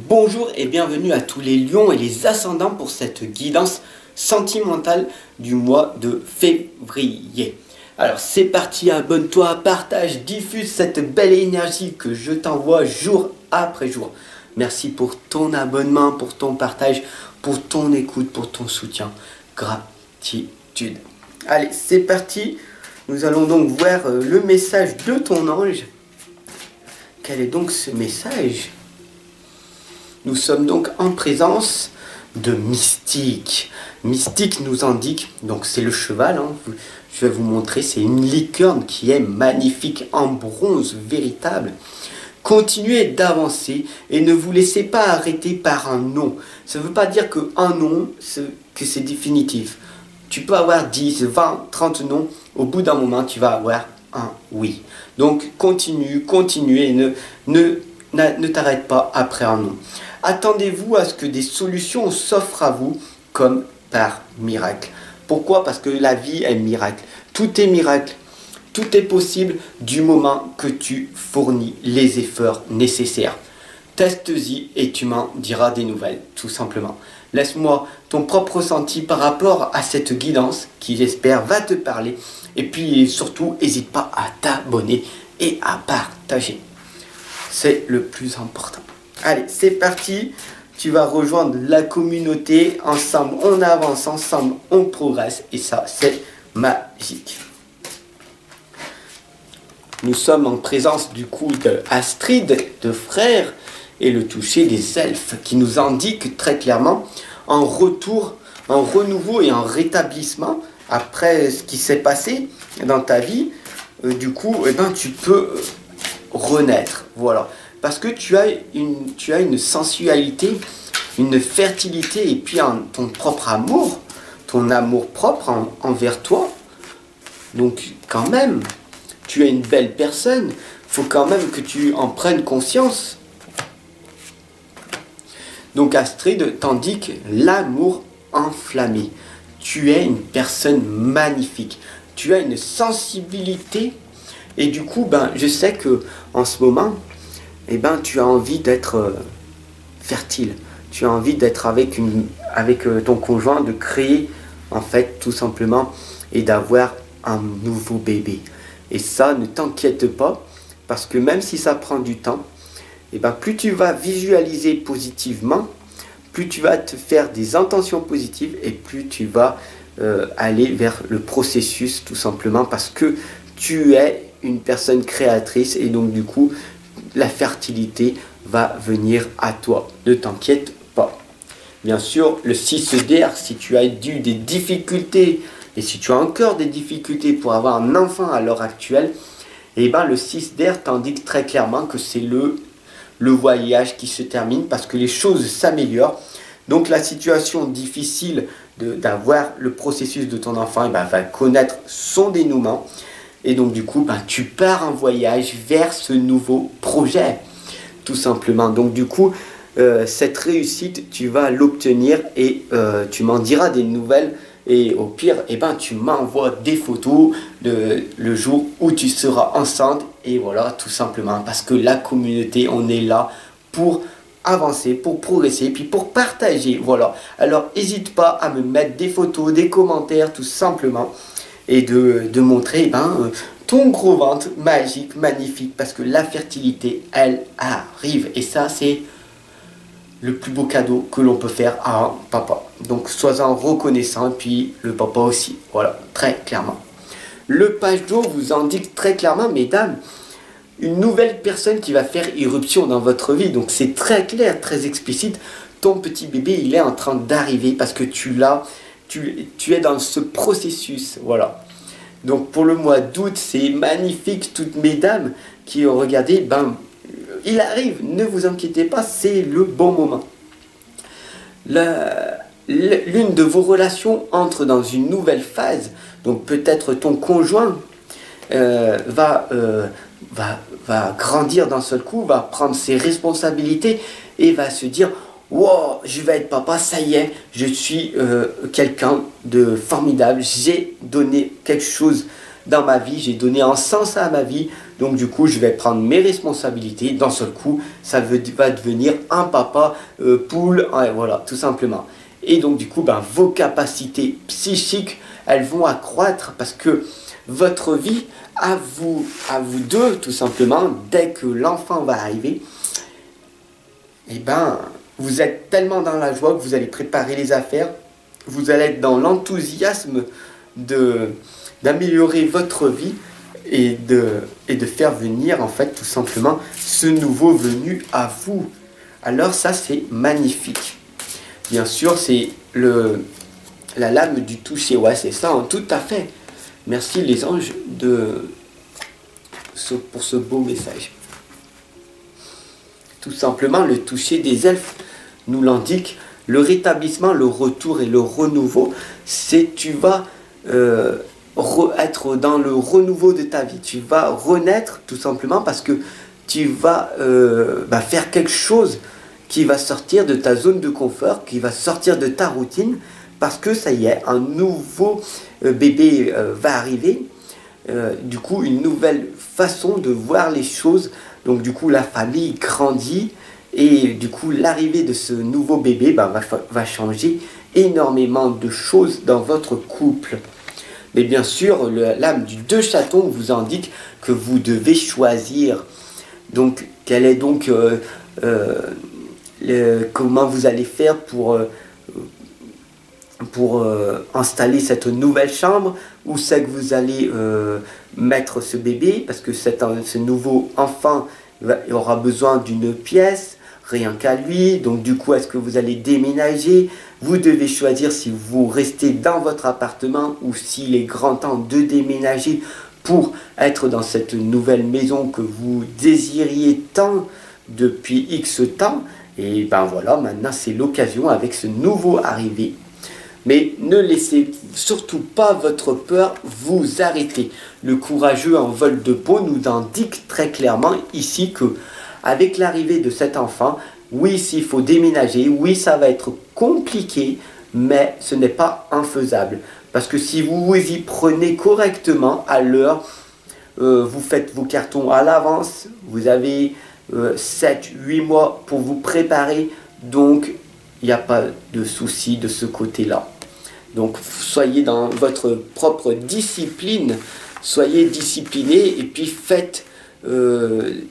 Bonjour et bienvenue à tous les lions et les ascendants pour cette guidance sentimentale du mois de février. Alors c'est parti, abonne-toi, partage, diffuse cette belle énergie que je t'envoie jour après jour. Merci pour ton abonnement, pour ton partage, pour ton écoute, pour ton soutien. Gratitude. Allez, c'est parti. Nous allons donc voir le message de ton ange. Quel est donc ce message ? Nous sommes donc en présence de Mystique. Mystique nous indique, donc c'est le cheval, je vais vous montrer, c'est une licorne qui est magnifique en bronze véritable. Continuez d'avancer et ne vous laissez pas arrêter par un non. Ça ne veut pas dire qu'un non, que c'est définitif. Tu peux avoir 10, 20, 30 non. Au bout d'un moment, tu vas avoir un oui. Donc continue et ne t'arrête pas après un non. Attendez-vous à ce que des solutions s'offrent à vous comme par miracle. Pourquoi? Parce que la vie est miracle. Tout est miracle. Tout est possible du moment que tu fournis les efforts nécessaires. Teste-y et tu m'en diras des nouvelles, tout simplement. Laisse-moi ton propre ressenti par rapport à cette guidance qui, j'espère, va te parler. Et puis surtout, n'hésite pas à t'abonner et à partager. C'est le plus important. Allez, c'est parti. Tu vas rejoindre la communauté. Ensemble, on avance. Ensemble, on progresse. Et ça, c'est magique. Nous sommes en présence du coup de Astrid, de Frère, et le toucher des elfes qui nous indique très clairement un retour, un renouveau et un rétablissement après ce qui s'est passé dans ta vie. Du coup, tu peux renaître. Voilà. Parce que tu as une sensualité, une fertilité et puis ton propre amour, ton amour propre envers toi. Donc quand même, tu es une belle personne. Il faut quand même que tu en prennes conscience. Donc Astrid t'indique l'amour enflammé. Tu es une personne magnifique. Tu as une sensibilité. Et du coup, je sais que en ce moment, tu as envie d'être fertile. Tu as envie d'être avec ton conjoint, de créer, en fait, tout simplement, et d'avoir un nouveau bébé. Et ça, ne t'inquiète pas, parce que même si ça prend du temps, plus tu vas visualiser positivement, plus tu vas te faire des intentions positives, et plus tu vas aller vers le processus, tout simplement, parce que tu es une personne créatrice, et donc du coup, la fertilité va venir à toi. Ne t'inquiète pas. Bien sûr, le 6 d'air, si tu as eu des difficultés, et si tu as encore des difficultés pour avoir un enfant à l'heure actuelle, le 6 d'air t'indique très clairement que c'est le voyage qui se termine parce que les choses s'améliorent. Donc la situation difficile d'avoir le processus de ton enfant va connaître son dénouement. Et donc du coup, tu pars en voyage vers ce nouveau projet, tout simplement. Donc du coup, cette réussite, tu vas l'obtenir et tu m'en diras des nouvelles. Et au pire, tu m'envoies des photos le jour où tu seras enceinte. Et voilà, tout simplement. Parce que la communauté, on est là pour avancer, pour progresser, puis pour partager. Voilà. Alors, n'hésite pas à me mettre des photos, des commentaires, tout simplement. Et de montrer ton gros ventre magique, magnifique, parce que la fertilité, elle arrive. Et ça, c'est le plus beau cadeau que l'on peut faire à un papa. Donc, sois-en reconnaissant, puis le papa aussi. Voilà, très clairement. Le page d'eau vous indique très clairement, mesdames, une nouvelle personne qui va faire irruption dans votre vie. Donc, c'est très clair, très explicite. Ton petit bébé, il est en train d'arriver parce que tu es dans ce processus, voilà. Donc pour le mois d'août, c'est magnifique, toutes mesdames qui ont regardé, il arrive, ne vous inquiétez pas, c'est le bon moment. L'une de vos relations entre dans une nouvelle phase, donc peut-être ton conjoint va grandir d'un seul coup, va prendre ses responsabilités et va se dire: wow, je vais être papa, ça y est, je suis quelqu'un de formidable, j'ai donné quelque chose dans ma vie, j'ai donné un sens à ma vie. Donc du coup, je vais prendre mes responsabilités. D'un seul coup, va devenir un papa poule, ouais, voilà, tout simplement. Et donc du coup, ben, vos capacités psychiques, elles vont accroître parce que votre vie, à vous deux, tout simplement, dès que l'enfant va arriver, et ben, vous êtes tellement dans la joie que vous allez préparer les affaires, vous allez être dans l'enthousiasme d'améliorer votre vie et de faire venir en fait tout simplement ce nouveau venu à vous. Alors ça c'est magnifique. Bien sûr c'est la lame du toucher, ouais c'est ça, hein, tout à fait. Merci les anges pour ce beau message. Tout simplement le toucher des elfes nous l'indique. Le rétablissement, le retour et le renouveau, c'est tu vas être dans le renouveau de ta vie. Tu vas renaître tout simplement parce que tu vas faire quelque chose qui va sortir de ta zone de confort, qui va sortir de ta routine parce que ça y est, un nouveau bébé va arriver. Du coup, une nouvelle façon de voir les choses. Donc du coup, la famille grandit. Et du coup, l'arrivée de ce nouveau bébé va changer énormément de choses dans votre couple. Mais bien sûr, l'âme du 2 chatons vous indique que vous devez choisir. Donc, quel est donc comment vous allez faire pour installer cette nouvelle chambre, où c'est que vous allez mettre ce bébé, parce que ce nouveau enfant aura besoin d'une pièce, rien qu'à lui. Donc du coup, est-ce que vous allez déménager? Vous devez choisir si vous restez dans votre appartement ou s'il est grand temps de déménager pour être dans cette nouvelle maison que vous désiriez tant depuis X temps. Et ben voilà, maintenant c'est l'occasion avec ce nouveau arrivé. Mais ne laissez surtout pas votre peur vous arrêter. Le courageux en vol de peau nous indique très clairement ici que avec l'arrivée de cet enfant, oui, s'il faut déménager, oui, ça va être compliqué, mais ce n'est pas infaisable. Parce que si vous vous y prenez correctement à l'heure, vous faites vos cartons à l'avance, vous avez 7-8 mois pour vous préparer, donc il n'y a pas de souci de ce côté-là. Donc soyez dans votre propre discipline, soyez disciplinés et puis faites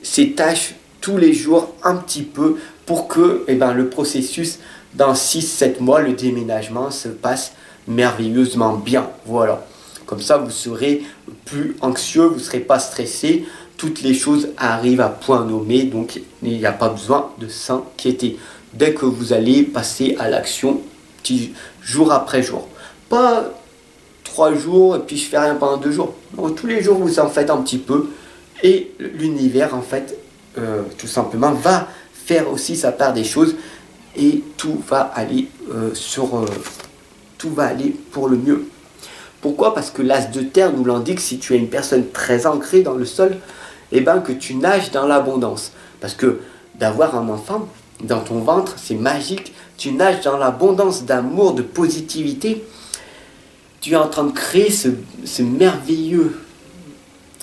ces tâches tous les jours un petit peu pour que le processus dans 6-7 mois, le déménagement se passe merveilleusement bien. Voilà. Comme ça, vous serez plus anxieux, vous ne serez pas stressé. Toutes les choses arrivent à point nommé, donc il n'y a pas besoin de s'inquiéter. Dès que vous allez passer à l'action, jour après jour. Pas 3 jours et puis je fais rien pendant 2 jours. Non, tous les jours, vous en faites un petit peu. Et l'univers, en fait, tout simplement, va faire aussi sa part des choses. Et tout va aller tout va aller pour le mieux. Pourquoi? Parce que l'as de terre nous l'indique, si tu es une personne très ancrée dans le sol, que tu nages dans l'abondance. Parce que d'avoir un enfant dans ton ventre, c'est magique. Tu nages dans l'abondance d'amour, de positivité. Tu es en train de créer ce merveilleux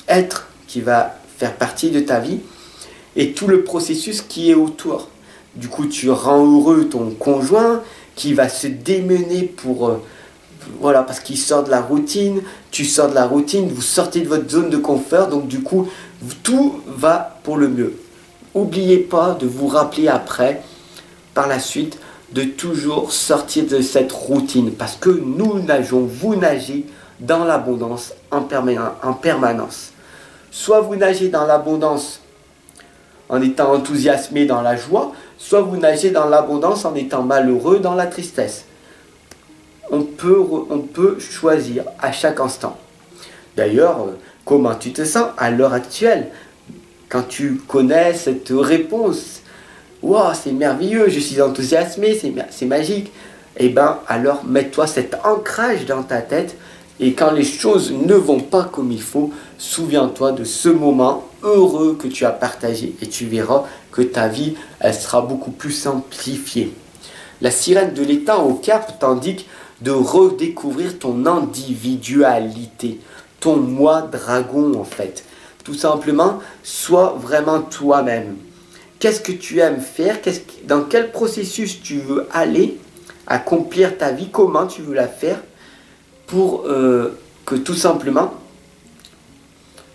être qui va faire partie de ta vie et tout le processus qui est autour. Du coup, tu rends heureux ton conjoint qui va se démener parce qu'il sort de la routine, tu sors de la routine, vous sortez de votre zone de confort, donc du coup, tout va pour le mieux. N'oubliez pas de vous rappeler après, par la suite, de toujours sortir de cette routine, parce que nous nageons, vous nagez dans l'abondance en permanence. Soit vous nagez dans l'abondance en étant enthousiasmé dans la joie, soit vous nagez dans l'abondance en étant malheureux dans la tristesse. On peut choisir à chaque instant. D'ailleurs, comment tu te sens à l'heure actuelle? Quand tu connais cette réponse, wow, c'est merveilleux, je suis enthousiasmé, c'est magique. Alors mets-toi cet ancrage dans ta tête et quand les choses ne vont pas comme il faut, souviens-toi de ce moment heureux que tu as partagé et tu verras que ta vie, elle sera beaucoup plus simplifiée. La sirène de l'étang au Cap t'indique de redécouvrir ton individualité, ton moi dragon en fait. Tout simplement, sois vraiment toi-même. Qu'est-ce que tu aimes faire? Dans quel processus tu veux aller accomplir ta vie? Comment tu veux la faire pour que tout simplement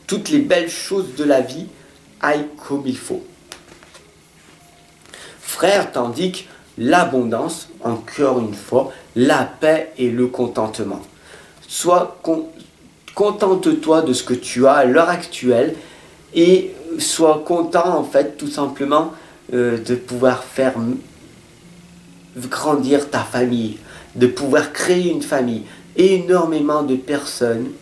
toutes les belles choses de la vie aillent comme il faut. Frère, tandis que l'abondance, encore une fois, la paix et le contentement. Contente-toi de ce que tu as à l'heure actuelle et sois content en fait tout simplement de pouvoir faire grandir ta famille, de pouvoir créer une famille. Énormément de personnes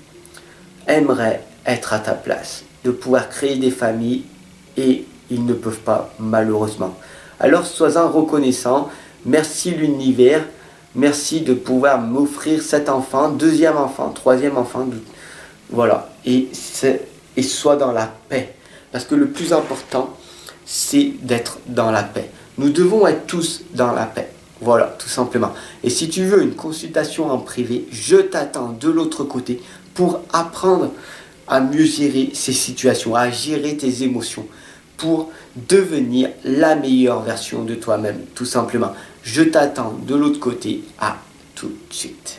aimeraient être à ta place, de pouvoir créer des familles et ils ne peuvent pas malheureusement. Alors sois-en reconnaissant, merci l'univers, merci de pouvoir m'offrir cet enfant, deuxième enfant, troisième enfant, voilà, et sois dans la paix, parce que le plus important c'est d'être dans la paix. Nous devons être tous dans la paix. Voilà, tout simplement. Et si tu veux une consultation en privé, je t'attends de l'autre côté pour apprendre à mieux gérer ces situations, à gérer tes émotions, pour devenir la meilleure version de toi-même, tout simplement. Je t'attends de l'autre côté. À tout de suite.